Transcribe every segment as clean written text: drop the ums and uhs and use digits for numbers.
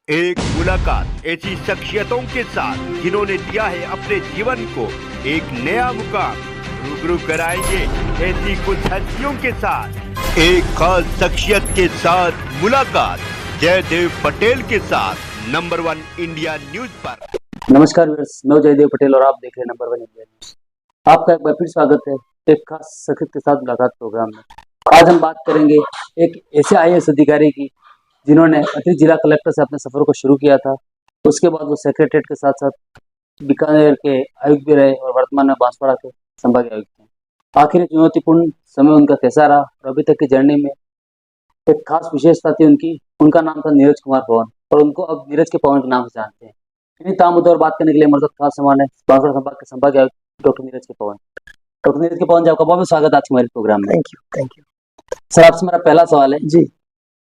एक मुलाकात ऐसी शख्सियतों के साथ जिन्होंने दिया है अपने जीवन को एक नया मुकाम। रूबरू कराएंगे ऐसी कुछ हस्तियों के साथ एक खास शख्सियत के साथ मुलाकात जयदेव पटेल के साथ नंबर 1 इंडिया न्यूज पर। नमस्कार व्यूअर्स, मैं जयदेव पटेल और आप देख रहे हैं नंबर 1 इंडिया न्यूज। आपका एक बार फिर स्वागत है एक खास शख्सियत के साथ मुलाकात प्रोग्राम में। आज हम बात करेंगे एक ऐसे आईएएस अधिकारी की जिन्होंने अतिरिक्त जिला कलेक्टर से अपने सफर को शुरू किया था। उसके बाद वो सेक्रेटरीट के साथ साथ बीकानेर के आयुक्त भी रहे और वर्तमान में बांसवाड़ा के संभागीय आयुक्त हैं। आखिर चुनौतीपूर्ण समय उनका कैसा रहा और अभी तक की जर्नी में एक खास विशेषता थी उनका नाम था नीरज कुमार पवन, और उनको अब नीरज के पवन के नाम से जानते हैं। इन्हीं ताम मुद्दों और बात करने के लिए हमारे साथ खास सामान है बांसवाड़ा संभाग के संभागीय आयुक्त डॉक्टर नीरज के पवन। डॉक्टर नीरज के पवन जी, आपका बहुत बहुत स्वागत है आज हमारे प्रोग्राम में। थैंक यू सर, आपसे मेरा पहला सवाल है जी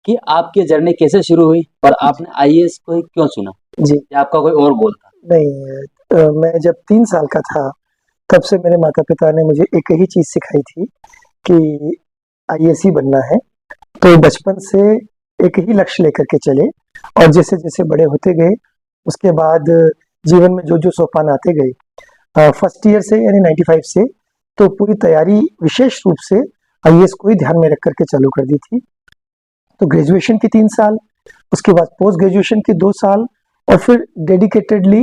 कि आपकी जर्नी कैसे शुरू हुई और आपने आईएएस को ही क्यों चुना जी। या आपका कोई और गोल था? नहीं, मैं जब 3 साल का था तब से मेरे माता पिता ने मुझे एक ही चीज सिखाई थी कि आईएएस ही बनना है। तो बचपन से एक ही लक्ष्य लेकर के चले और जैसे जैसे बड़े होते गए उसके बाद जीवन में जो जो सोपान आते गए, फर्स्ट ईयर से यानी 95 से तो पूरी तैयारी विशेष रूप से आईएएस को ही ध्यान में रख करके चालू कर दी थी। तो ग्रेजुएशन की 3 साल, उसके बाद पोस्ट ग्रेजुएशन की 2 साल और फिर डेडिकेटेडली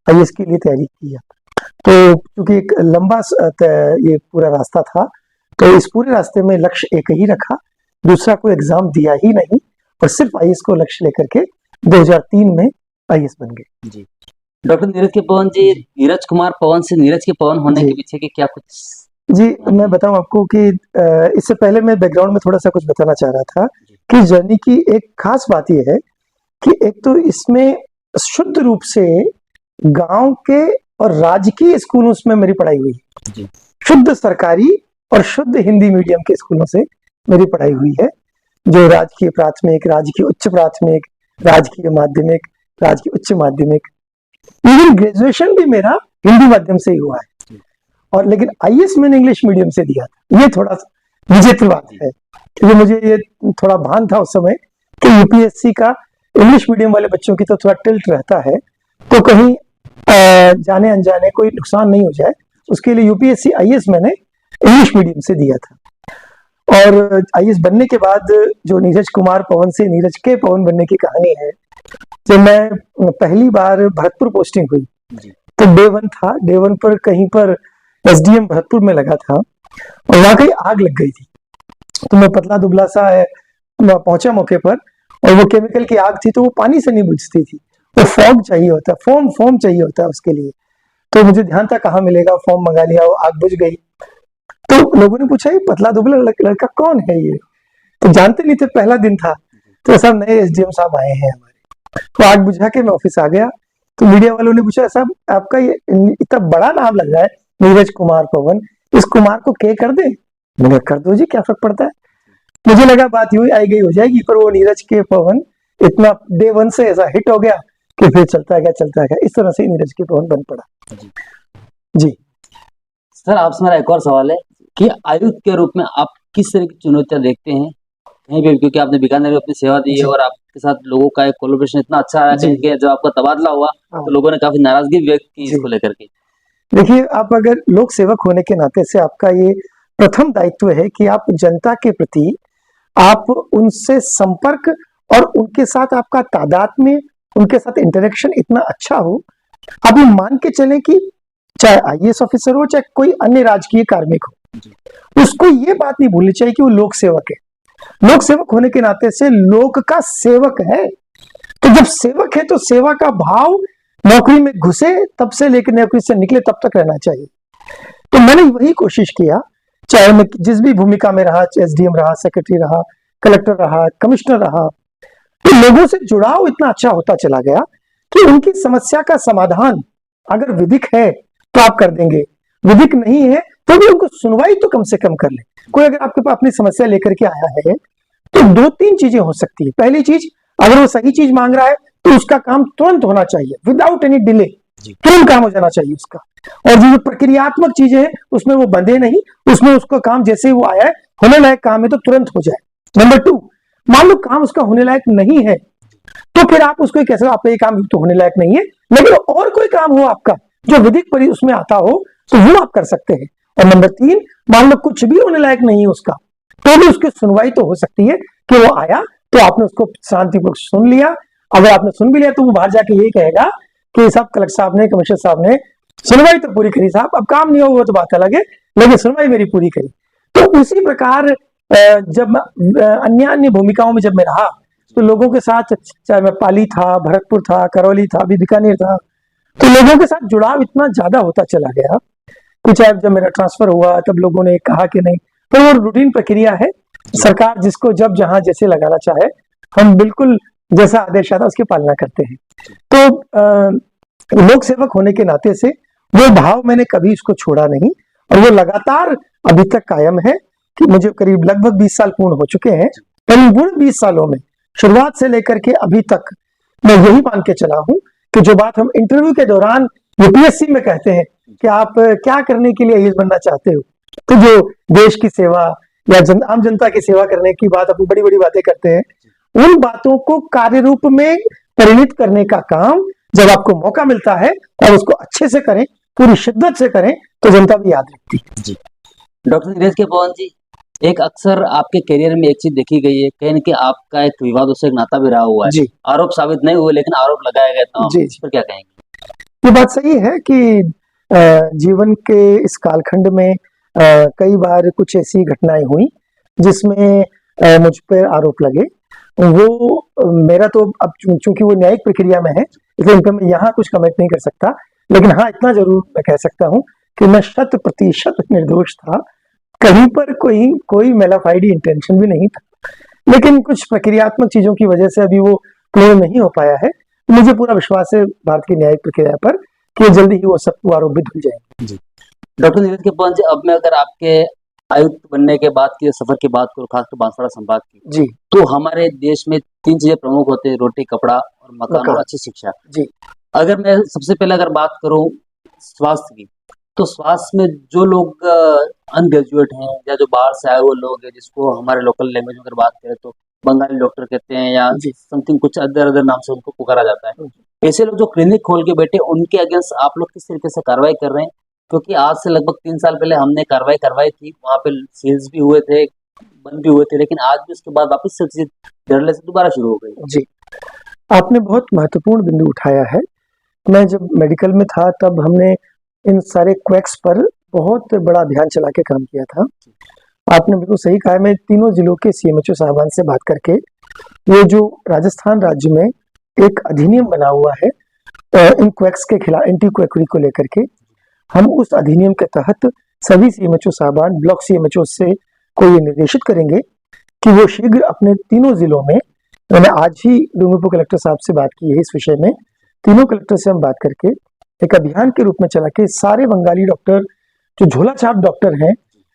आईएएस के लिए तैयारी की। तो क्योंकि एक लंबा ये पूरा रास्ता था तो इस पूरे रास्ते में लक्ष्य एक ही रखा, दूसरा कोई एग्जाम दिया ही नहीं और सिर्फ आईएएस को लक्ष्य लेकर के 2003 में आईएएस बन गए। जी डॉक्टर नीरज के पवन जी, नीरज कुमार पवन से नीरज के पवन होने के पीछे के क्या कुछ? जी, मैं बताऊं आपको कि इससे पहले मैं बैकग्राउंड में थोड़ा सा कुछ बताना चाह रहा था कि जर्नी की एक खास बात यह है कि एक तो इसमें शुद्ध रूप से गांव के और राजकीय स्कूलों में मेरी पढ़ाई हुई है। शुद्ध सरकारी और शुद्ध हिंदी मीडियम के स्कूलों से मेरी पढ़ाई हुई है, जो राजकीय प्राथमिक, राजकीय उच्च प्राथमिक, राजकीय माध्यमिक, राजकीय उच्च माध्यमिक, इवन ग्रेजुएशन भी मेरा हिंदी माध्यम से ही हुआ है। और लेकिन आईएएस मैंने इंग्लिश मीडियम से दिया था। ये थोड़ा विचित्र बात है क्योंकि मुझे ये थोड़ा भान था उस समय कि यूपीएससी का इंग्लिश मीडियम वाले बच्चों की तो थोड़ा टिल्ट रहता है, तो कहीं जाने अनजाने कोई नुकसान नहीं हो जाए, उसके लिए यूपीएससी आईएएस मैंने इंग्लिश मीडियम से दिया था। और आईएएस बनने के बाद जो नीरज कुमार पवन से नीरज के पवन बनने की कहानी है, जब मैं पहली बार भरतपुर पोस्टिंग हुई तो डे 1 था। डे 1 पर कहीं पर एसडीएम भरतपुर में लगा था और वहां कहीं आग लग गई थी। तो मैं पतला दुबला सा पहुंचा मौके पर और वो केमिकल की आग थी तो वो पानी से नहीं बुझती थी, वो फॉग चाहिए होता है, फोम चाहिए होता है उसके लिए। तो मुझे ध्यान था कहाँ मिलेगा, फोम मंगा लिया, वो आग बुझ गई। तो लोगों ने पूछा ये पतला दुबला लड़का कौन है ये, तो जानते नहीं थे, पहला दिन था। तो सब नए एसडीएम साहब आए हैं हमारे, तो आग बुझा के मैं ऑफिस आ गया। तो मीडिया वालों ने पूछा साहब आपका ये इतना बड़ा नाम लग रहा है नीरज कुमार पवन, इस कुमार को के कर दे? मैंने कर दो जी, क्या फर्क पड़ता है। मुझे लगा बात यूं आई गई हो जाएगी, पर वो नीरज के पवन इतना डे 1 से ऐसा हिट हो गया कि फिर चलता गया। इस तरह से नीरज के पवन बन पड़ा। जी सर, आपसे मेरा एक और सवाल है कि आयुक्त के रूप में आप किस तरह की चुनौतियां देखते हैं कहीं भी, क्योंकि आपने बीकानेर में अपनी सेवा दी है और आपके साथ लोगों का एक कोलैबोरेशन इतना अच्छा है कि जब आपका तबादला हुआ तो लोगों ने काफी नाराजगी व्यक्त की इसको लेकर के। देखिए, आप अगर लोक सेवक होने के नाते से आपका ये प्रथम दायित्व है कि आप जनता के प्रति आप उनसे संपर्क और उनके साथ आपका तादात्म्य, उनके साथ इंटरेक्शन इतना अच्छा हो। आप ये मान के चलें कि चाहे आईएएस ऑफिसर हो चाहे कोई अन्य राजकीय कार्मिक हो, उसको ये बात नहीं भूलनी चाहिए कि वो लोक सेवक है। लोक सेवक होने के नाते से लोक का सेवक है। तो जब सेवक है तो सेवा का भाव नौकरी में घुसे तब से लेकर नौकरी से निकले तब तक रहना चाहिए। तो मैंने वही कोशिश किया, चाहे मैं जिस भी भूमिका में रहा, एसडीएम रहा, सेक्रेटरी रहा, कलेक्टर रहा, कमिश्नर रहा, तो लोगों से जुड़ाव इतना अच्छा होता चला गया कि उनकी समस्या का समाधान अगर विधिक है तो आप कर देंगे, विधिक नहीं है तो भी उनको सुनवाई तो कम से कम कर ले। कोई अगर आपके पास अपनी समस्या लेकर के आया है तो 2-3 चीजें हो सकती है। पहली चीज, अगर वो सही चीज मांग रहा है तो उसका काम तुरंत होना चाहिए, विदाउट एनी डिले, तुरंत काम हो जाना चाहिए उसका। और जो प्रक्रियात्मक चीजें हैं उसमें वो बंधे नहीं, उसमें उसका काम जैसे ही वो आया है होने लायक काम है तो तुरंत हो जाए। नंबर 2, मान लो काम उसका होने लायक नहीं है तो फिर आप उसको कैसे, आपका ये काम तो होने लायक नहीं है, लेकिन और कोई काम हो आपका जो विधिक परि उसमें आता हो तो वो आप कर सकते हैं। और नंबर 3, मान लो कुछ भी होने लायक नहीं है उसका, तो भी उसकी सुनवाई तो हो सकती है कि वो आया तो आपने उसको शांतिपूर्वक सुन लिया। अगर आपने सुन भी लिया तो वो बाहर जाके यही कहेगा कि साहब कलेक्टर साहब ने, कमिश्नर साहब ने सुनवाई तो पूरी करी साहब, अब काम नहीं होगा तो बात अलग है, लेकिन सुनवाई मेरी पूरी करी। तो उसी प्रकार जब अन्य अन्य भूमिकाओं में जब मैं रहा तो लोगों के साथ, चाहे मैं पाली था, भरतपुर था, करौली था, अभी बीकानेर था, तो लोगों के साथ जुड़ाव इतना ज्यादा होता चला गया कि चाहे जब मेरा ट्रांसफर हुआ तब लोगों ने कहा कि नहीं, तो वो रूटीन प्रक्रिया है, सरकार जिसको जब जहां जैसे लगाना चाहे हम बिल्कुल जैसा आदेश आता उसकी पालना करते हैं। तो लोक सेवक होने के नाते से वो भाव मैंने कभी इसको छोड़ा नहीं और वो लगातार अभी तक कायम है कि मुझे करीब लगभग 20 साल पूर्ण हो चुके हैं। इन 20 सालों में शुरुआत से लेकर के अभी तक मैं यही मान के चला हूं कि जो बात हम इंटरव्यू के दौरान यूपीएससी में कहते हैं कि आप क्या करने के लिए आईएएस बनना चाहते हो, तो जो देश की सेवा या आम जनता की सेवा करने की बात, अपनी बड़ी बड़ी बातें करते हैं, उन बातों को कार्य रूप में परिणित करने का काम जब आपको मौका मिलता है और उसको अच्छे से करें, पूरी शिद्दत से करें, तो जनता भी याद रखती है। जी डॉक्टर नीरज के पवन जी, एक अक्सर आपके करियर में एक चीज देखी गई है, कहीं न कहीं आपका एक विवादों से एक नाता भी रहा हुआ है। जी। आरोप साबित नहीं हुए लेकिन आरोप लगाए गए, तो जी। इस पर क्या कहेंगे? ये बात सही है कि जीवन के इस कालखंड में कई बार कुछ ऐसी घटनाएं हुई जिसमें मुझ पर आरोप लगे। वो मेरा तो अब चूंकि वो न्यायिक प्रक्रिया में है इसलिए उन पर मैं यहाँ कुछ कमेंट नहीं कर सकता, लेकिन हाँ इतना जरूर मैं कह सकता हूँ कि मैं 100% निर्दोष था, कहीं पर कोई मेलाफाइडी इंटेंशन भी नहीं था, लेकिन कुछ प्रक्रियात्मक चीजों की वजह से अभी वो क्लियर नहीं हो पाया है। मुझे पूरा विश्वास है भारत की न्यायिक प्रक्रिया पर कि जल्दी ही वो सब आरोप भी धुल जाएंगे। डॉक्टर नीरज के पवन जी, अब मैं अगर आपके आयुक्त बनने के बाद की सफर की बात करूँ, खासकर बांसवाड़ा संभाग की, जी, तो हमारे देश में 3 चीजें प्रमुख होते हैं, रोटी, कपड़ा और मकान और अच्छी शिक्षा। जी। अगर मैं सबसे पहले अगर बात करूं स्वास्थ्य की, तो स्वास्थ्य में जो लोग अनग्रेजुएट हैं या जो बाहर से आए हुए लोग हैं, जिसको हमारे लोकल लैंग्वेज में अगर बात करें तो बंगाली डॉक्टर कहते हैं या समथिंग कुछ अदर नाम से उनको पुकारा जाता है, ऐसे लोग जो क्लिनिक खोल के बैठे, उनके अगेंस्ट आप लोग किस तरीके से कार्रवाई कर रहे हैं? क्योंकि आज से लगभग 3 साल पहले हमने कार्रवाई करवाई थी, वहाँ पे सील्स भी हुए थे, बंद भी हुए थे, लेकिन आज भी उसके बाद वापस से धड़ल्ले से दोबारा शुरू हो गई। जी, आपने बहुत महत्वपूर्ण बिंदु उठाया है। मैं जब मेडिकल में था तब हमने इन सारे क्वैक्स पर बहुत बड़ा अभियान चला के काम किया था। आपने बिल्कुल सही कहा, मैं तीनों जिलों के सीएमएचओ साहबान से बात करके ये जो राजस्थान राज्य में एक अधिनियम बना हुआ है इन क्वैक्स के खिलाफ, एंटी क्वैकरी को लेकर के, हम उस अधिनियम के तहत सभी सीएमएचओ साहबान ब्लॉक सीएमएचओ से को ये निर्देशित करेंगे कि वो शीघ्र अपने तीनों जिलों में, मैंने आज ही डूंगरपुर कलेक्टर साहब से बात की है इस विषय में, तीनों कलेक्टर से हम बात करके एक अभियान के रूप में चला के सारे बंगाली डॉक्टर जो झोला छाप डॉक्टर हैं,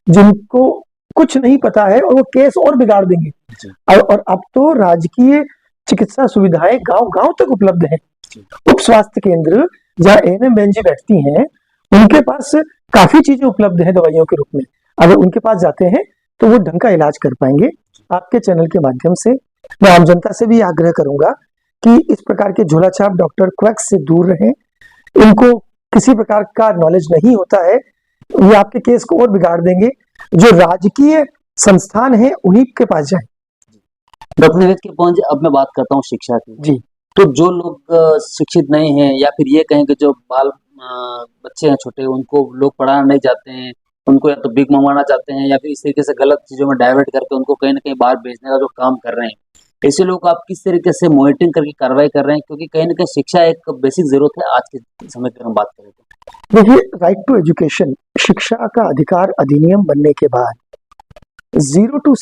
जिनको कुछ नहीं पता है और वो केस और बिगाड़ देंगे, और अब तो राजकीय चिकित्सा सुविधाएं गांव-गांव तक उपलब्ध है। उप स्वास्थ्य केंद्र जहाँ एएनएम बहन जी बैठती हैं, उनके पास काफी चीजें उपलब्ध है दवाइयों के रूप में, अगर उनके पास जाते हैं तो वो ढंग का इलाज कर पाएंगे। आपके चैनल के माध्यम से मैं आम जनता से भी आग्रह करूंगा कि इस प्रकार के झोला छाप डॉक्टर क्वैक्स से दूर रहें, इनको किसी प्रकार का नॉलेज नहीं होता है, ये आपके केस को और बिगाड़ देंगे। जो राजकीय संस्थान है उन्हीं के पास जाएं। डॉक्टर नीरज के पवन जी, अब मैं बात करता हूँ शिक्षा की। जी, तो जो लोग शिक्षित नहीं हैं या फिर ये कहें कि जो बाल बच्चे हैं छोटे, उनको लोग पढ़ाना नहीं चाहते हैं, उनको या तो भीख मंगवाना चाहते हैं या फिर इस तरीके से गलत चीजों में डाइवर्ट करके उनको कहीं ना कहीं बाहर भेजने का जो काम कर रहे हैं, ऐसे लोग आप किस तरीके से मॉनिटरिंग करके कार्रवाई कर रहे हैं? क्योंकि कहीं ना कहीं शिक्षा एक बेसिक जरूरत है आज के समय की हम बात करें तो। देखिए, राइट टू एजुकेशन, शिक्षा का अधिकार अधिनियम बनने के बाद 0 to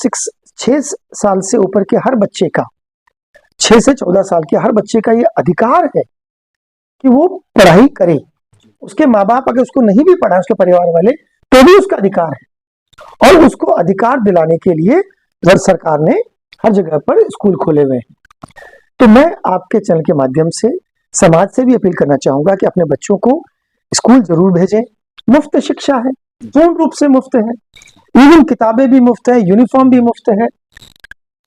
6 साल से ऊपर के हर बच्चे का, 6 से 14 साल के हर बच्चे का ये अधिकार है कि वो पढ़ाई करे। उसके माँ बाप अगर उसको नहीं भी पढ़ा, उसके परिवार वाले, तो भी उसका अधिकार है, और उसको अधिकार दिलाने के लिए सरकार ने हर जगह पर स्कूल खोले हुए हैं। तो मैं आपके चैनल के माध्यम से समाज से भी अपील करना चाहूंगा कि अपने बच्चों को स्कूल जरूर भेजें। मुफ्त शिक्षा है, पूर्ण रूप से मुफ्त है, इवन किताबें भी मुफ्त है, यूनिफॉर्म भी मुफ्त है,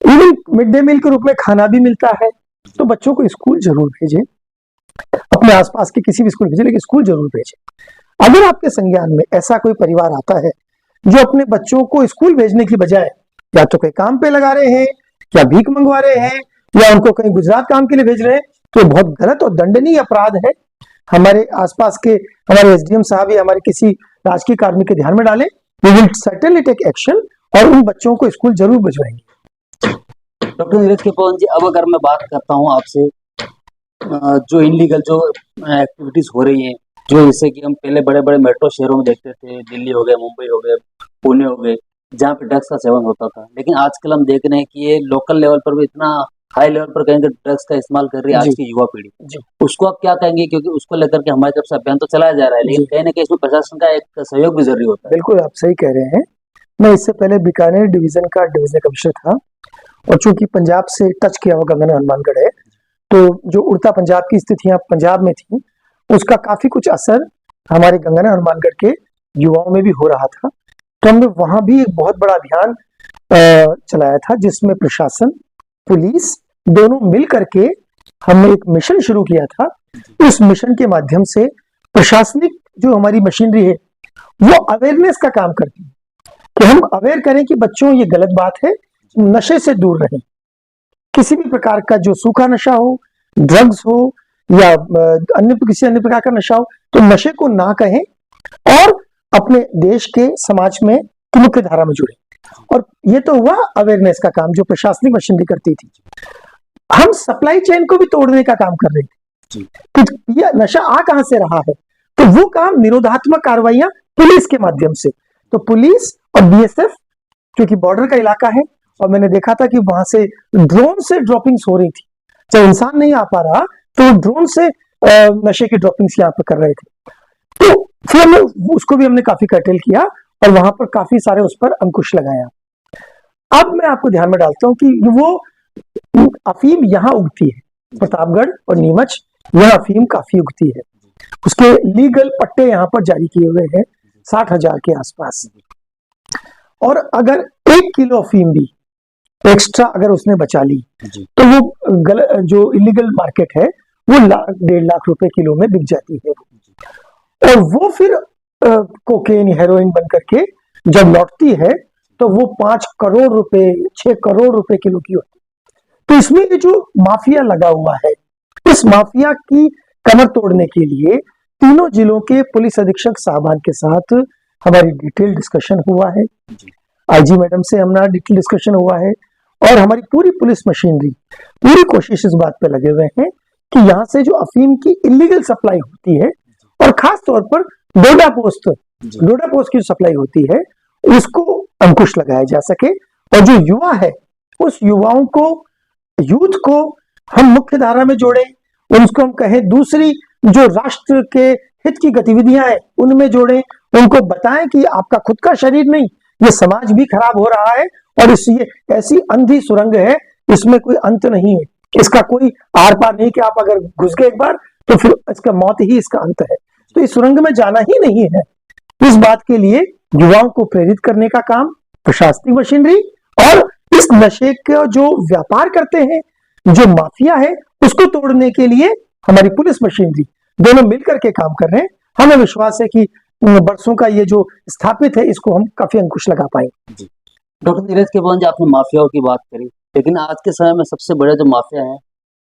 इवन मिड डे मील के रूप में खाना भी मिलता है, तो बच्चों को स्कूल जरूर भेजें, अपने आसपास के किसी भी स्कूल भेजें, लेकिन स्कूल जरूर भेजें। अगर आपके संज्ञान में ऐसा कोई परिवार आता है जो अपने बच्चों को स्कूल भेजने की बजाय या तो कहीं काम पे लगा रहे हैं, या भीख मंगवा रहे हैं, या उनको कहीं गुजरात काम के लिए भेज रहे हैं, तो बहुत गलत और दंडनीय अपराध है। हमारे आसपास के हमारे एसडीएम साहब या हमारे किसी राजकीय कार्मिक के ध्यान में डालें, we will certainly take action और उन बच्चों को स्कूल जरूर भिजवाएंगे। डॉक्टर नीरज के पवन जी, अब अगर मैं बात करता हूँ आपसे, जो इनलीगल जो एक्टिविटीज हो रही हैं, जो जैसे कि हम पहले बड़े बड़े मेट्रो शहरों में देखते थे, दिल्ली हो गए, मुंबई हो गए, पुणे हो गए, जहाँ पे ड्रग्स का सेवन होता था, लेकिन आजकल हम देख रहे हैं कि ये लोकल लेवल पर भी इतना हाई लेवल पर कहेंगे ड्रग्स का इस्तेमाल कर रही है आज जी। की युवा पीढ़ी। जी। उसको आप क्या कहेंगे, क्योंकि उसको लेकर के हमारी तरफ से अभियान तो चलाया जा रहा है, लेकिन जी। कहीं ना कहीं इसमें प्रशासन का एक सहयोग भी जरूरी होता है। बिल्कुल आप सही कह रहे हैं। मैं इससे पहले बीकानेर डिवीजन का डिविजनल कमिश्नर था, और चूंकि पंजाब से टच किया हुआ गंगा हनुमानगढ़ है, तो जो उड़ता पंजाब की स्थितियां पंजाब में थी, उसका काफी कुछ असर हमारे गंगा हनुमानगढ़ के युवाओं में भी हो रहा था। तो हमने वहां भी एक बहुत बड़ा अभियान चलाया था, जिसमें प्रशासन, पुलिस दोनों मिल करके हमने एक मिशन शुरू किया था। उस मिशन के माध्यम से प्रशासनिक जो हमारी मशीनरी है वो अवेयरनेस का काम करती है, कि हम अवेयर करें कि बच्चों ये गलत बात है, नशे से दूर रहें। किसी भी प्रकार का जो सूखा नशा हो, ड्रग्स हो, या किसी अन्य प्रकार का नशा हो, तो नशे को ना कहें और अपने देश के समाज में की मुख्य धारा में जुड़े। और ये तो हुआ अवेयरनेस का काम जो प्रशासनिक मशीनरी करती थी। हम सप्लाई चेन को भी तोड़ने का काम कर रहे थे कि ये नशा आ कहां से रहा है, तो वो काम निरोधात्मक कार्रवाइयां पुलिस के माध्यम से, तो पुलिस और बीएसएफ, क्योंकि बॉर्डर का इलाका है, और मैंने देखा था कि वहां से ड्रोन से ड्रॉपिंग्स हो रही थी, जब इंसान नहीं आ पा रहा तो ड्रोन से नशे की ड्रॉपिंग्स यहाँ पर कर रहे थे। तो फिर हमने उसको भी हमने काफी कर्टेल किया और वहां पर काफी सारे उस पर अंकुश लगाया। अब मैं आपको ध्यान में डालता हूं कि वो अफीम यहाँ उगती है, प्रतापगढ़ और नीमच, यह अफीम काफी उगती है। उसके लीगल पट्टे यहाँ पर जारी किए हुए हैं 60,000 के आसपास, और अगर 1 किलो अफीम भी एक्स्ट्रा अगर उसने बचा ली तो वो जो इलीगल मार्केट है वो 1.5 लाख रुपए किलो में बिक जाती है, और वो फिर कोकेन हेरोइन बन करके जब लौटती है तो वो 5 करोड़ रुपए 6 करोड़ रुपए किलो की होती है। तो इसमें ये जो माफिया लगा हुआ है, इस माफिया की कमर तोड़ने के लिए तीनों जिलों के पुलिस अधीक्षक साहबान के साथ हमारी डिटेल डिस्कशन हुआ है। आईजी मैडम से हमारा डिटेल डिस्कशन हुआ है, और हमारी पूरी पुलिस मशीनरी पूरी कोशिश इस बात पे लगे हुए हैं कि यहाँ से जो अफीम की इलीगल सप्लाई होती है, और खास तौर पर डोडा पोस्ट की सप्लाई होती है, उसको अंकुश लगाया जा सके, और जो युवा है उस युवाओं को, यूथ को हम मुख्य धारा में जोड़ें, उनको हम कहें दूसरी जो राष्ट्र के हित की गतिविधियां हैं उनमें जोड़ें, उनको बताएं कि आपका खुद का शरीर नहीं, ये समाज भी खराब हो रहा है, और ये ऐसी अंधी सुरंग है, इसमें कोई अंत नहीं है, इसका कोई आर पार नहीं कि आप अगर घुस गए एक बार तो फिर इसका मौत ही इसका अंत है। तो इस सुरंग में जाना ही नहीं है। इस बात के लिए युवाओं को प्रेरित करने का काम प्रशासनिक मशीनरी, और इस नशे का जो व्यापार करते हैं, जो माफिया है, उसको तोड़ने के लिए हमारी पुलिस मशीनरी दोनों मिलकर के काम कर रहे हैं। हमें विश्वास है कि बरसों का ये जो स्थापित है, इसको हम काफी अंकुश लगा पाएंगे। डॉक्टर नीरज के पवन जी, आपने माफियाओं की बात करी, लेकिन आज के समय में सबसे बड़ा जो माफिया है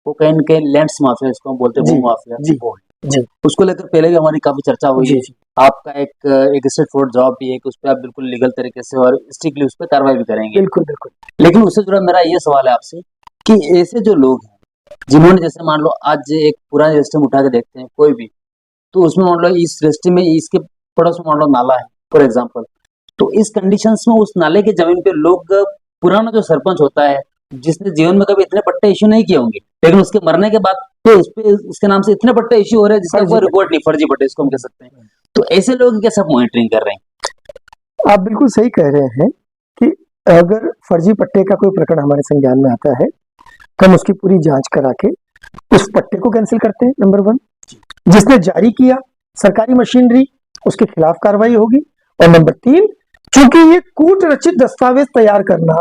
वो कहीं न कहीं लैंड्स माफिया, इसको हम बोलते हैं, वो माफिया वो है। जी। उसको लेकर पहले भी हमारी काफी चर्चा हुई है। आपका एक स्ट्रेट फॉरवर्ड जवाब भी है कि उस पर आप बिल्कुल लीगल तरीके से और स्ट्रिक्टली उस पर कार्रवाई भी करेंगे। बिल्कुल बिल्कुल। लेकिन उससे जुड़ा मेरा ये सवाल है आपसे कि ऐसे जो लोग हैं जिन्होंने, जैसे मान लो आज एक पुरानी रजिस्टर उठा के देखते हैं कोई भी, तो उसमें मान लो इस रजिस्टर में इसके पड़ोस में मान लो नाला है फॉर एग्जाम्पल, तो इस कंडीशंस में उस नाले की जमीन पे लोग, पुराना जो सरपंच होता है जिसने जीवन में कभी इतने पट्टे इश्यू नहीं किए होंगे, लेकिन उसके मरने के बाद तो इस पे उसके नाम से इतने पट्टे इश्यू हो रहे हैं जिसका कोई रिपोर्ट नहीं, फर्जी पट्टे इसको हम कह सकते हैं। तो ऐसे लोग कैसे मॉनिटरिंग कर रहे हैं? आप बिल्कुल सही कह रहे हैं कि अगर फर्जी पट्टे का कोई प्रकरण हमारे संज्ञान में आता है तो हम उसकी पूरी जांच करा के उस पट्टे को कैंसिल करते हैं, नंबर 1। जिसने जारी किया सरकारी मशीनरी, उसके खिलाफ कार्रवाई होगी। और नंबर 3, चूंकि ये कूट रचित दस्तावेज तैयार करना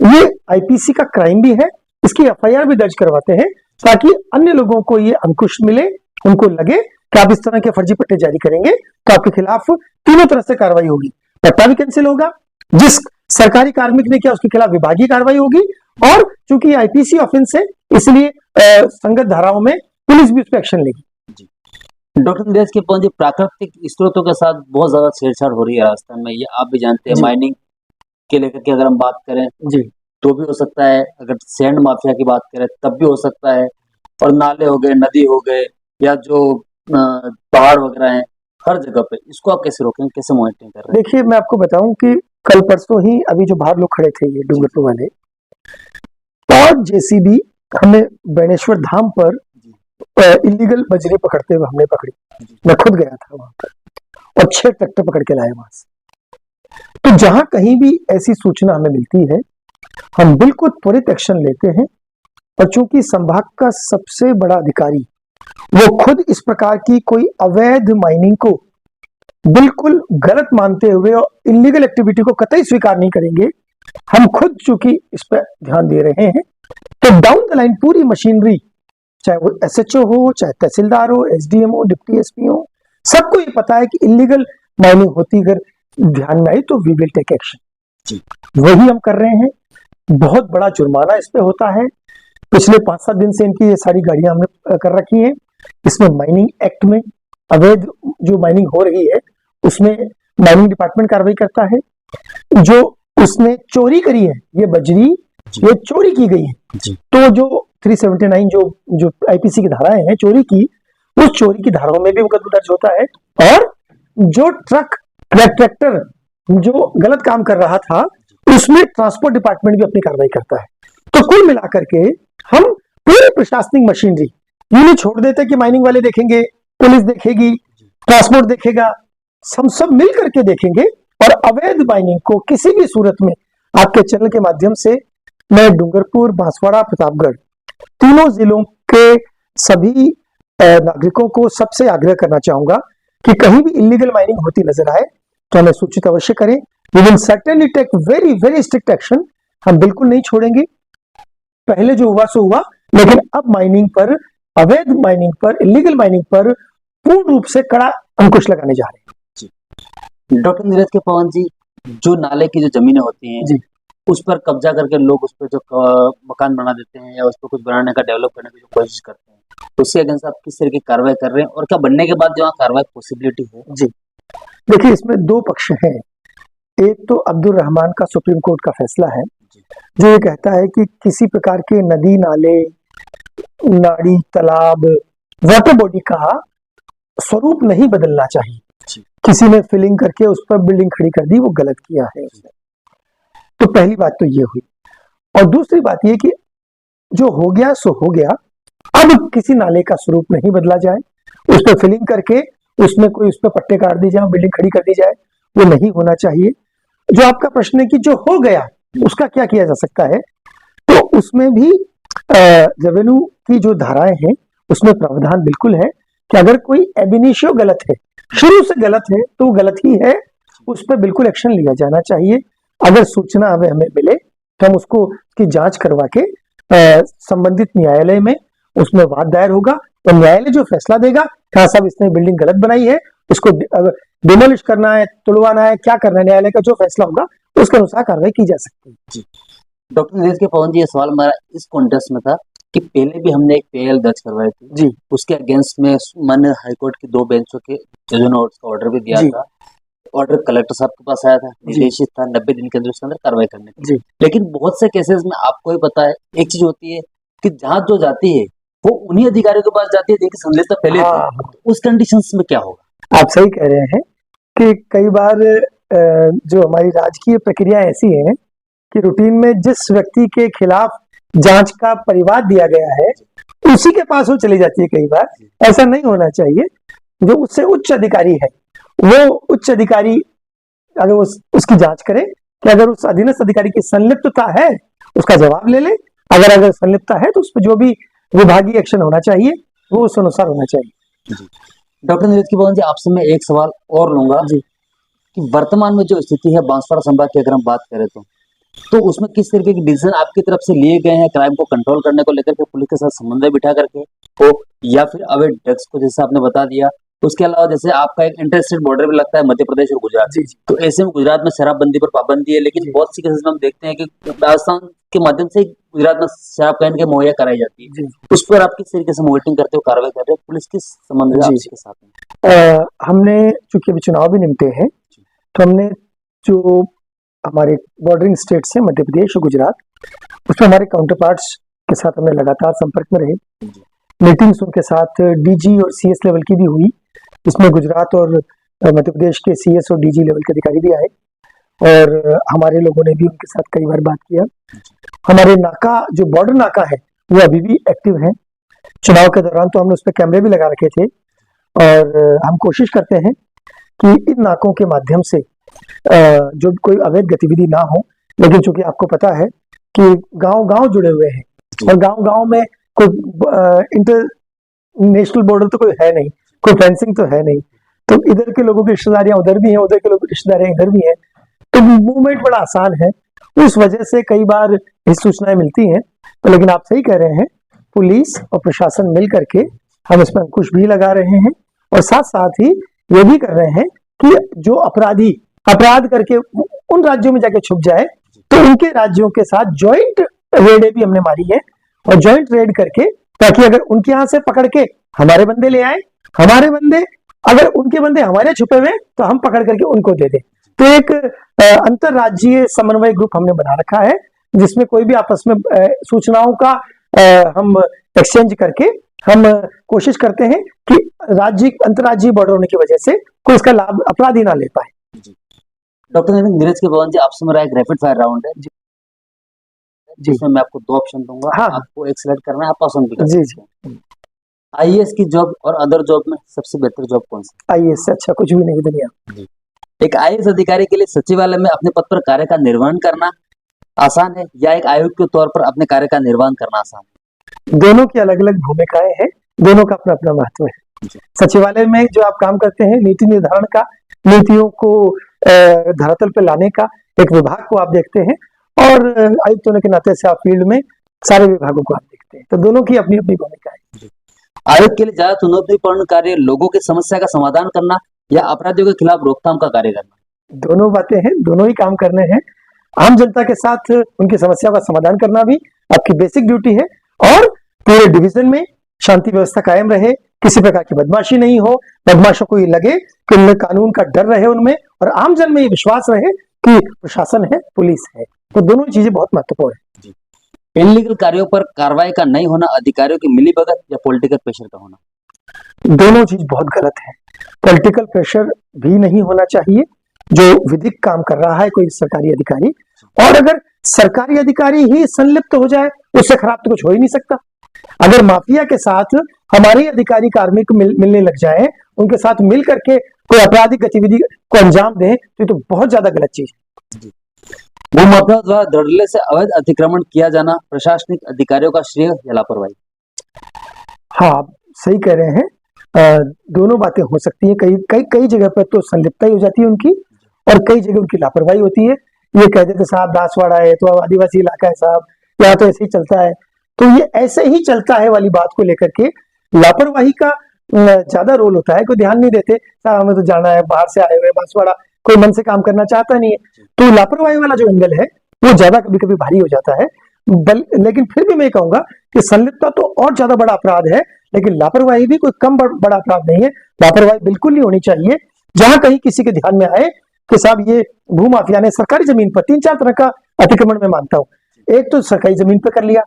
ये आईपीसी का क्राइम भी है, इसकी एफआईआर भी दर्ज करवाते हैं, ताकि अन्य लोगों को ये अंकुश मिले, उनको लगे कि आप इस तरह के फर्जी पट्टे जारी करेंगे तो आपके खिलाफ तीनों तरह से कार्रवाई होगी। पट्टा भी कैंसिल होगा, जिस सरकारी कार्मिक ने किया उसके खिलाफ विभागीय कार्रवाई होगी, और चूंकि आईपीसी ऑफेंस है इसलिए संगत धाराओं में पुलिस भी उस पर एक्शन लेगी। डॉक्टर नीरज के पवन जी, प्राकृतिक स्रोतों के साथ बहुत ज्यादा छेड़छाड़ हो रही है राजस्थान में, ये आप भी जानते हैं। जी। माइनिंग के लेकर के अगर हम बात करें जी तो भी हो सकता है, अगर सैंड माफिया की बात करें तब भी हो सकता है, और नाले हो गए, नदी हो गए, या जो पहाड़ वगैरह हैं, हर जगह पे इसको आप कैसे रोकेंगे, कैसे मॉनिटरिंग कर रहे देखिए, मैं आपको बताऊं कि कल परसों ही अभी जो बाहर लोग खड़े थे ये डूंगरपुर वाले, 5 जेसीबी हमने बेणेश्वर धाम पर इलीगल बजरी पकड़ते हुए हमने पकड़ी। मैं खुद गया था वहां पर और 6 ट्रैक्टर पकड़ के लाए वहां से। तो जहां कहीं भी ऐसी सूचना हमें मिलती है हम बिल्कुल त्वरित एक्शन लेते हैं, और चूंकि संभाग का सबसे बड़ा अधिकारी वो खुद इस प्रकार की कोई अवैध माइनिंग को बिल्कुल गलत मानते हुए और इलीगल एक्टिविटी को कतई स्वीकार नहीं करेंगे, हम खुद चूंकि इस पर ध्यान दे रहे हैं, तो डाउन द लाइन पूरी मशीनरी, चाहे वो एसएचओ हो, चाहे तहसीलदार हो, एसडीएम हो, डिप्टी एसपी हो, सबको ये पता है कि इलीगल माइनिंग होती अगर ध्यान में आई तो वी विल टेक एक्शन। वही हम कर रहे हैं। बहुत बड़ा जुर्माना इस पे होता है। पिछले 5-7 दिन से इनकी ये सारी गाड़ियां हमने कर रखी हैं। इसमें माइनिंग एक्ट में अवैध जो माइनिंग हो रही है उसमें माइनिंग डिपार्टमेंट कार्रवाई करता है। जो उसने चोरी करी है ये बजरी, ये चोरी की गई है, तो जो 379 जो आईपीसी की धाराएं हैं चोरी की, उस चोरी की धाराओं में भी मुकदमा दर्ज होता है। और जो ट्रक या ट्रैक्टर जो गलत काम कर रहा था उसमें ट्रांसपोर्ट डिपार्टमेंट भी अपनी कार्रवाई करता है। तो कुल मिलाकर के हम पूरी प्रशासनिक मशीनरी ये नहीं छोड़ देते कि माइनिंग वाले देखेंगे, पुलिस देखेगी, ट्रांसपोर्ट देखेगा, हम सब मिल करके देखेंगे। और अवैध माइनिंग को किसी भी सूरत में आपके चैनल के माध्यम से मैं डूंगरपुर, बांसवाड़ा, प्रतापगढ़ तीनों जिलों के सभी नागरिकों को सबसे आग्रह करना चाहूंगा कि कहीं भी इलीगल माइनिंग होती नजर आए तो हमें सूचित अवश्य करें। We will certainly take very very strict action. हम बिल्कुल नहीं छोड़ेंगे। पहले जो हुआ सो हुआ, लेकिन अब माइनिंग पर, अवैध माइनिंग पर, इलीगल माइनिंग पर पूर्ण रूप से कड़ा अंकुश लगाने जा रहे हैं। डॉक्टर नीरज के पवन जी, जो नाले की जो जमीनें होती हैं जी, उस पर कब्जा करके लोग उस पर जो मकान बना देते हैं या उस पर कुछ बनाने का, डेवलप करने की जो कोशिश करते हैं, तो उसके अगेंस्ट आप किस तरह की कार्रवाई कर रहे हैं, और क्या बनने के बाद जो कार्रवाई पॉसिबिलिटी है? जी, देखिए, इसमें 2 पक्ष हैं। एक तो अब्दुल रहमान का सुप्रीम कोर्ट का फैसला है जो ये कहता है कि किसी प्रकार के नदी, नाले, नाड़ी, तालाब, वाटर बॉडी का स्वरूप नहीं बदलना चाहिए। किसी ने फिलिंग करके उस पर बिल्डिंग खड़ी कर दी, वो गलत किया है उसने। तो पहली बात तो ये हुई। और दूसरी बात ये कि जो हो गया सो हो गया, अब किसी नाले का स्वरूप नहीं बदला जाए, उस पर फिलिंग करके उसमें कोई उस पर पट्टे काट दी जाए, बिल्डिंग खड़ी कर दी जाए, वो नहीं होना चाहिए। जो आपका प्रश्न है कि जो हो गया उसका क्या किया जा सकता है, तो उसमें भी रेवेन्यू की जो धाराएं हैं उसमें प्रावधान बिल्कुल है कि अगर कोई एबिनिशियो गलत है, शुरू से गलत है, तो गलत ही है, उस पर बिल्कुल एक्शन लिया जाना चाहिए। अगर सूचना हमें मिले तो हम उसको की जांच करवा के संबंधित न्यायालय में उसमें वाद दायर होगा, तो न्यायालय जो फैसला देगा, हाँ साहब इसने बिल्डिंग गलत बनाई है, उसको डिमोलिश करना है, तुड़वाना है, क्या करना है, न्यायालय का जो फैसला होगा उसके अनुसार कार्रवाई की जा सकती है। जी, डॉक्टर नीरज के पवन जी, ये सवाल हमारा इस कॉन्टेक्स्ट में था कि पहले भी हमने एक पीएल दर्ज करवाई थी जी, उसके अगेंस्ट में माननीय हाईकोर्ट की 2 बेंचों के जजों ने उसका ऑर्डर भी दिया था। ऑर्डर कलेक्टर साहब के पास आया था, निर्देशित था 90 दिन के अंदर उसके अंदर कार्रवाई करने की। लेकिन बहुत से केसेस में आपको ही पता है, एक चीज होती है कि जहां जो जाती है वो उन्हीं अधिकारियों के पास जाती है जिनकी संलिप्तता पहले थी। उस कंडीशंस में क्या होगा? आप सही कह रहे हैं कि कई बार जो हमारी राजकीय प्रक्रिया ऐसी है कि रूटीन में जिस व्यक्ति के खिलाफ जांच का परिवाद दिया गया है उसी के पास वो चली जाती है। कई बार ऐसा नहीं होना चाहिए। जो उससे उच्च अधिकारी है वो उच्च अधिकारी अगर उसकी जांच करे कि अगर उस अधीनस्थ अधिकारी की संलिप्तता है उसका जवाब ले ले, अगर संलिप्तता है तो उस पर जो भी विभागीय एक्शन होना चाहिए वो उस अनुसार होना चाहिए। डॉक्टर नीरज के पवन जी, आपसे मैं एक सवाल और लूंगा कि वर्तमान में जो स्थिति है बांसवाड़ा संभाग की अगर हम बात करें तो तो उसमें किस तरीके के डिसीजन आपकी तरफ से लिए गए हैं क्राइम को कंट्रोल करने को लेकर के, पुलिस के साथ समन्वय बिठा करके हो, या फिर अवैध ड्रग्स को जैसे आपने बता दिया, उसके अलावा जैसे आपका एक इंटरस्टेट बॉर्डर भी लगता है मध्य प्रदेश और गुजरात, जी जी तो ऐसे में गुजरात में शराबबंदी पर पाबंदी है, लेकिन बहुत सी केसेस में हम देखते हैं कि राजस्थान के माध्यम से गुजरात में शराब पहन के मुहैया कराई जाती है। जी उस पर आप किस तरीके से मॉनिटरिंग करते हो, कार्रवाई करते हो, पुलिस किस संबंध में जी, आपके साथ में? हमने चूंकि अभी चुनाव भी निमटे हैं, तो हमने जो हमारे बॉर्डरिंग स्टेट्स हैं मध्य प्रदेश और गुजरात, उसमें हमारे काउंटर पार्ट्स के साथ हमने लगातार संपर्क में रहे। मीटिंग्स उनके साथ डीजी और सीएस लेवल की भी हुई, इसमें गुजरात और मध्य प्रदेश के सीएस और डीजी लेवल के अधिकारी भी आए और हमारे लोगों ने भी उनके साथ कई बार बात किया। हमारे नाका, जो बॉर्डर नाका है, वो अभी भी एक्टिव है। चुनाव के दौरान तो हमने उस पर कैमरे भी लगा रखे थे और हम कोशिश करते हैं कि इन नाकों के माध्यम से जो कोई अवैध गतिविधि ना हो, लेकिन चूंकि आपको पता है कि गांव-गांव जुड़े हुए हैं और गांव-गांव में कोई इंटरनेशनल बॉर्डर तो कोई है नहीं, कोई फेंसिंग तो है नहीं, तो इधर के लोगों की रिश्तेदारियां उधर भी हैं, उधर के लोगों की रिश्तेदारियां इधर भी हैं, तो मूवमेंट बड़ा आसान है। उस वजह से कई बार ये सूचनाएं मिलती हैं, तो लेकिन आप सही कह रहे हैं, पुलिस और प्रशासन मिल करके हम इसमें अंकुश भी लगा रहे हैं और साथ साथ ही ये भी कर रहे हैं कि जो अपराधी अपराध करके उन राज्यों में जाके छुप जाए, तो उनके राज्यों के साथ ज्वाइंट रेडें भी हमने मारी है और ज्वाइंट रेड करके, ताकि अगर उनके यहाँ से पकड़ के हमारे बंदे ले आए, हमारे बंदे अगर उनके बंदे हमारे छुपे हुए तो हम पकड़ करके उनको दे दें। तो एक अंतरराज्यीय समन्वय ग्रुप हमने बना रखा है, जिसमें कोई भी आपस में सूचनाओं का हम एक्सचेंज करके हम कोशिश करते हैं कि अंतरराज्यीय बॉर्डर होने की वजह से कोई इसका लाभ अपराधी ना ले पाए। डॉक्टर नीरज के पवन जी, आपसे मेरा एक रैपिड फायर राउंड है जिसमें मैं आपको 2 ऑप्शन दूंगा। हाँ। आपको एक सिलेक्ट करना है, आप पसंद भी कर जी सकते हैं। आईएएस की जॉब और अदर जॉब में सबसे बेहतर जॉब कौन सी? आईएएस से अच्छा कुछ भी नहीं दुनिया। एक आईएएस अधिकारी के लिए सचिवालय में अपने पद पर कार्य का निर्वहन करना आसान है, या एक आयुक्त के तौर पर अपने कार्य का निर्वहन करना आसान है? दोनों की अलग अलग भूमिकाएं हैं, दोनों का अपना अपना महत्व है। सचिवालय में जो आप काम करते हैं, नीति निर्धारण का, नीतियों को धरातल पे लाने का एक विभाग को आप देखते हैं, और आयुक्त होने के नाते से आप फील्ड में सारे विभागों को आप देखते हैं, तो दोनों की अपनी अपनी भूमिका है। आयुक्त के लिए ज्यादा चुनौतीपूर्ण कार्य लोगों की समस्या का समाधान करना या अपराधियों के खिलाफ रोकथाम का कार्य करना? दोनों बातें हैं, दोनों ही काम करने हैं। आम जनता के साथ उनकी समस्या का समाधान करना भी आपकी बेसिक ड्यूटी है, और पूरे डिवीजन में शांति व्यवस्था कायम रहे, किसी प्रकार की बदमाशी नहीं हो, बदमाशों को ये लगे कि उनमें कानून का डर रहे उनमें, और आम जन में ये विश्वास रहे कि प्रशासन है, पुलिस है। तो दोनों चीजें बहुत महत्वपूर्ण है। इनलीगल कार्यों पर कार्रवाई का नहीं होना, अधिकारियों की मिलीभगत या पॉलिटिकल प्रेशर का होना? दोनों चीज बहुत गलत है। पॉलिटिकल प्रेशर भी नहीं होना चाहिए जो विधिक काम कर रहा है कोई सरकारी अधिकारी, और अगर सरकारी अधिकारी ही संलिप्त हो जाए, उससे खराब तो कुछ हो ही नहीं सकता। अगर माफिया के साथ हमारे अधिकारी कार्मिक मिलने लग जाए, उनके साथ मिल करके कोई आपराधिक गतिविधि को अंजाम दें, तो ये तो बहुत ज्यादा गलत चीज है। भूमाफियाओं द्वारा धड़ल्ले से अवैध अतिक्रमण किया जाना प्रशासनिक अधिकारियों का श्रेय या लापरवाही? हाँ, आप सही कह रहे हैं। दोनों बातें हो सकती है। कई कई कई जगह पर तो संलिप्तता ही हो जाती है उनकी, और कई जगह उनकी लापरवाही होती है। ये कह देते साहब दासवाड़ा है तो आदिवासी इलाका है साहब, यहाँ तो ऐसे ही चलता है, तो ये ऐसे ही चलता है वाली बात को लेकर के लापरवाही का ज्यादा रोल होता है। कोई ध्यान नहीं देते, साहब हमें तो जाना है, बाहर से आए हुए बांसवाड़ा, कोई मन से काम करना चाहता नहीं है, तो लापरवाही वाला जो एंगल है वो ज्यादा कभी कभी भारी हो जाता है। लेकिन फिर भी मैं कहूंगा कि संलिप्तता तो और ज्यादा बड़ा अपराध है, लेकिन लापरवाही भी कोई कम बड़ा अपराध नहीं है। लापरवाही बिल्कुल नहीं होनी चाहिए। जहां कहीं किसी के ध्यान में आए कि साहब ये भूमाफिया ने सरकारी जमीन पर 3-4 तरह का अतिक्रमण में मानता हूं, एक तो सरकारी जमीन पे कर लिया,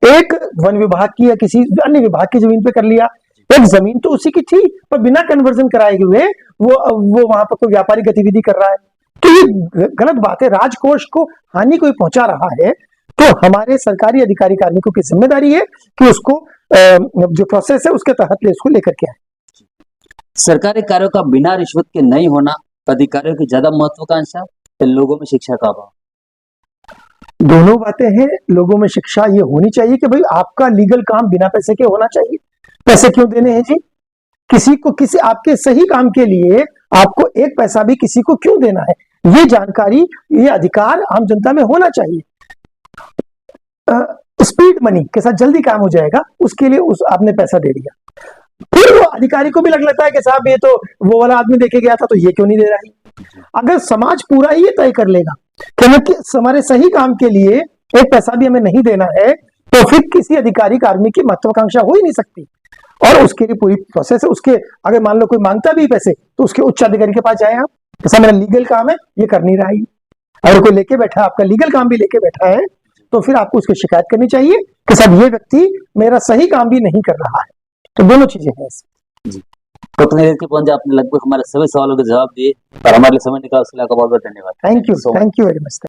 एक वन विभाग की या किसी अन्य विभाग की जमीन पे कर लिया, एक जमीन तो उसी की थी पर बिना कन्वर्जन कराए हुए वो वहां पर कोई व्यापारी गतिविधि कर रहा है, तो ये गलत बात है। राजकोष को हानि कोई पहुंचा रहा है, तो हमारे सरकारी अधिकारी कार्मिकों की जिम्मेदारी है कि उसको जो प्रोसेस है उसके तहत उसको लेकर के आए। सरकारी कार्यों का बिना रिश्वत के नहीं होना, अधिकारियों की ज्यादा महत्वाकांक्षा या लोगों में शिक्षा का अभाव? दोनों बातें हैं। लोगों में शिक्षा ये होनी चाहिए कि भाई आपका लीगल काम बिना पैसे के होना चाहिए। पैसे क्यों देने हैं जी? किसी आपके सही काम के लिए आपको एक पैसा भी किसी को क्यों देना है? ये जानकारी, ये अधिकार आम जनता में होना चाहिए। स्पीड मनी के साथ जल्दी काम हो जाएगा, उसके लिए आपने पैसा दे दिया, फिर वो अधिकारी को भी लगता है कि साहब ये तो वो वाला आदमी देके गया था, तो ये क्यों नहीं दे रहा है। अगर समाज पूरा ही ये तय कर लेगा कि हमारे सही काम के लिए एक पैसा भी हमें नहीं देना है, तो फिर किसी अधिकारी कार्मिक की महत्वाकांक्षा हो ही नहीं सकती। और उसके लिए पूरी प्रोसेस है। उसके अगर मान लो कोई मांगता भी पैसे, तो उसके उच्च अधिकारी के पास जाए आप, जैसा मेरा लीगल काम है ये कर नहीं रहा है। अगर कोई लेके बैठा है, आपका लीगल काम भी लेके बैठा है, तो फिर आपको उसकी शिकायत करनी चाहिए कि साहब ये व्यक्ति मेरा सही काम भी नहीं कर रहा है। तो दोनों चीजें हैं इसमें। तो आपने लगभग हमारे सभी सवालों के जवाब दिए और हमारे लिए समय निकाला, उसके लिए आपका बहुत बहुत धन्यवाद। Thank you very much.